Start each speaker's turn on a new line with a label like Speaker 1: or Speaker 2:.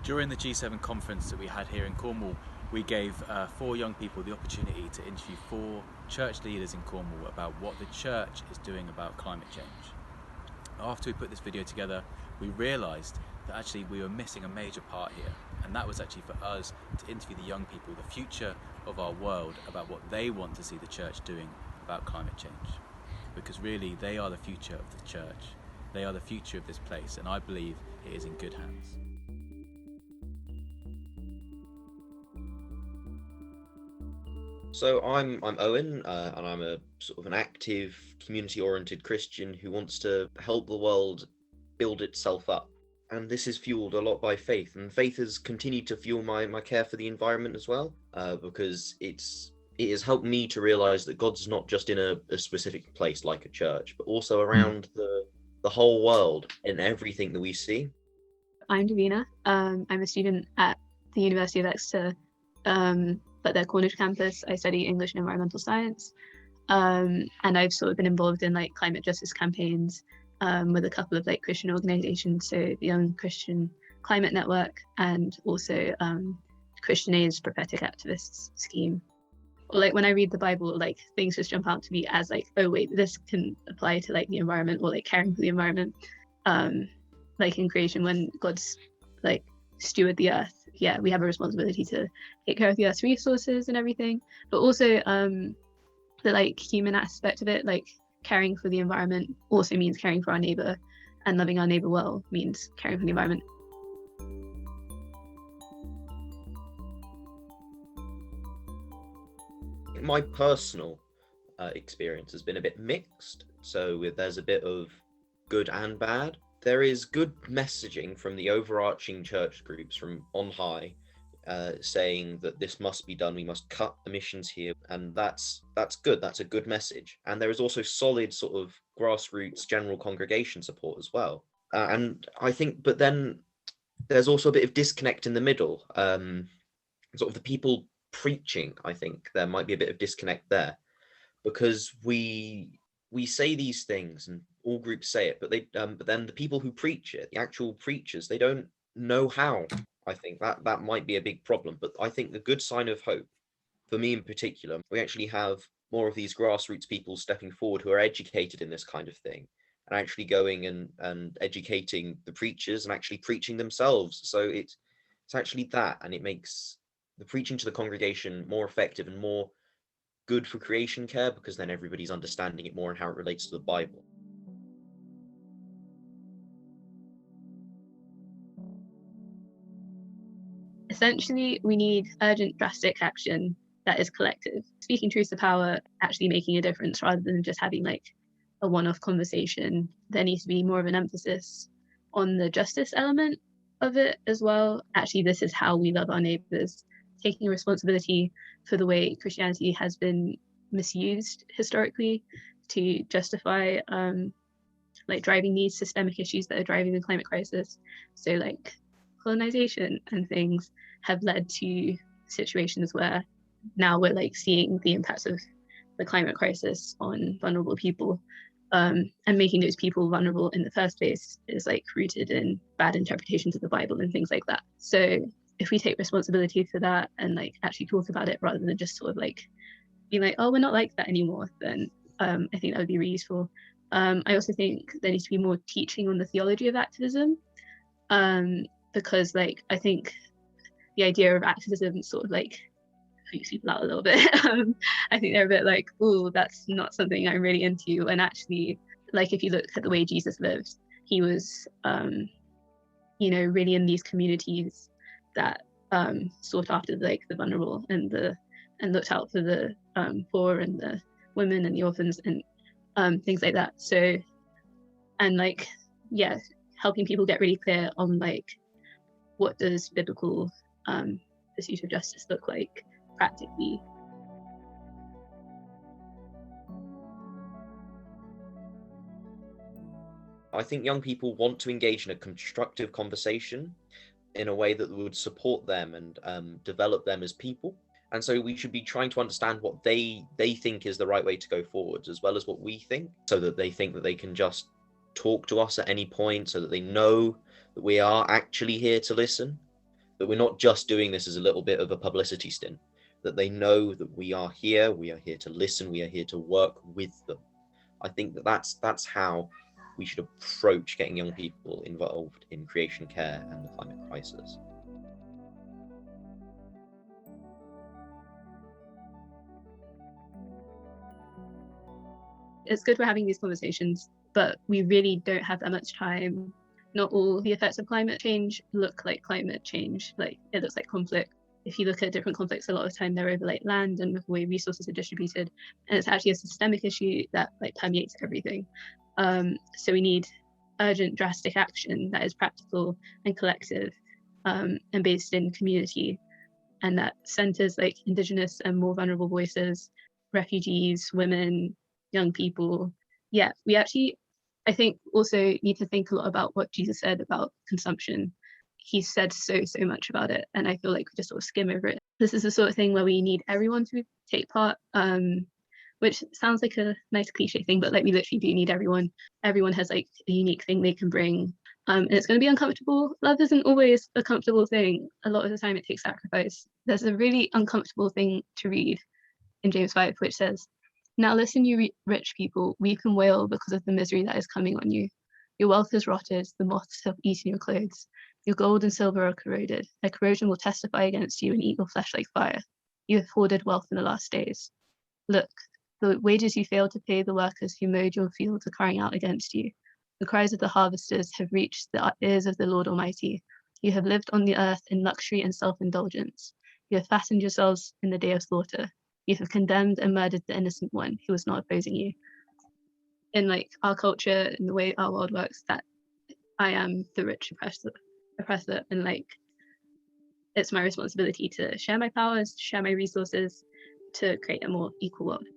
Speaker 1: During the G7 conference that we had here in Cornwall, we gave 4 young people the opportunity to interview 4 church leaders in Cornwall about what the church is doing about climate change. After we put this video together, we realised that actually we were missing a major part here, and that was actually for us to interview the young people, the future of our world, about what they want to see the church doing about climate change. Because really, they are the future of the church. They are the future of this place, and I believe it is in good hands.
Speaker 2: So I'm Owen, and I'm a sort of an active, community-oriented Christian who wants to help the world build itself up. And this is fueled a lot by faith, and faith has continued to fuel my care for the environment as well, because it has helped me to realise that God's not just in a specific place like a church, but also around the whole world in everything that we see.
Speaker 3: I'm Davina. I'm a student at the University of Exeter, but their Cornish campus. I study English and environmental science, and I've sort of been involved in like climate justice campaigns with a couple of like Christian organisations, so the Young Christian Climate Network and also Christian Aid's Prophetic Activists scheme. Or like when I read the Bible, like things just jump out to me as like, oh wait, this can apply to like the environment, or like caring for the environment. Like in creation, when God's like steward the earth, yeah, we have a responsibility to take care of the earth's resources and everything, but also the like human aspect of it, like caring for the environment also means caring for our neighbor, and loving our neighbor well means caring for the environment.
Speaker 2: My personal experience has been a bit mixed, so there's a bit of good and bad. There is good messaging from the overarching church groups from on high, saying that this must be done, we must cut emissions here, and that's good, that's a good message. And there is also solid sort of grassroots general congregation support as well. And I think, but then there's also a bit of disconnect in the middle, sort of the people preaching. I think there might be a bit of disconnect there, because we say these things and all groups say it, but then the people who preach it, the actual preachers, they don't know how. I think that might be a big problem. But I think the good sign of hope, for me in particular, we actually have more of these grassroots people stepping forward who are educated in this kind of thing, and actually going and educating the preachers and actually preaching themselves. So it's actually that, and it makes the preaching to the congregation more effective and more good for creation care, because then everybody's understanding it more and how it relates to the Bible.
Speaker 3: Essentially, we need urgent, drastic action that is collective. Speaking truth to power, actually making a difference rather than just having like a one-off conversation. There needs to be more of an emphasis on the justice element of it as well. Actually, this is how we love our neighbors, taking responsibility for the way Christianity has been misused historically to justify like driving these systemic issues that are driving the climate crisis. So like colonization and things have led to situations where now we're like seeing the impacts of the climate crisis on vulnerable people, and making those people vulnerable in the first place is like rooted in bad interpretations of the Bible and things like that. So if we take responsibility for that and like actually talk about it rather than just sort of like being like, oh, we're not like that anymore, then I think that would be really useful. I also think there needs to be more teaching on the theology of activism, because like I think the idea of activism sort of like freaks people out a little bit. I think they're a bit like, oh, that's not something I'm really into. And actually, like if you look at the way Jesus lived, he was really in these communities that sought after like the vulnerable and looked out for the poor and the women and the orphans and things like that. So, and like, yeah, helping people get really clear on like what does biblical pursuit of justice look like practically.
Speaker 2: I think young people want to engage in a constructive conversation in a way that would support them and develop them as people. And so we should be trying to understand what they think is the right way to go forwards, as well as what we think, so that they think that they can just talk to us at any point, so that they know that we are actually here to listen. that we're not just doing this as a little bit of a publicity stint, that they know that we are here to listen, we are here to work with them. I think that that's how we should approach getting young people involved in creation care and the climate crisis.
Speaker 3: It's good we're having these conversations, but we really don't have that much time. Not all the effects of climate change look like climate change. Like, it looks like conflict. If you look at different conflicts, a lot of the time they're over like land and the way resources are distributed, and it's actually a systemic issue that like permeates everything. So we need urgent, drastic action that is practical and collective, and based in community, and that centers like Indigenous and more vulnerable voices, refugees, women, young people. Yeah, we actually, I think, also need to think a lot about what Jesus said about consumption. He said so much about it, and I feel like we just sort of skim over it. This is the sort of thing where we need everyone to take part, which sounds like a nice cliche thing, but like we literally do need everyone. Everyone has like a unique thing they can bring, and it's going to be uncomfortable. Love isn't always a comfortable thing. A lot of the time it takes sacrifice. There's a really uncomfortable thing to read in James 5, which says, "Now listen, you rich people, weep and wail because of the misery that is coming on you. Your wealth is rotted, the moths have eaten your clothes. Your gold and silver are corroded. Their corrosion will testify against you and eat your flesh like fire. You have hoarded wealth in the last days. Look, the wages you failed to pay the workers who mowed your fields are crying out against you. The cries of the harvesters have reached the ears of the Lord Almighty. You have lived on the earth in luxury and self-indulgence. You have fastened yourselves in the day of slaughter. You have condemned and murdered the innocent one who was not opposing you." In like our culture and the way our world works, that I am the rich oppressor, and like it's my responsibility to share my powers, to share my resources, to create a more equal world.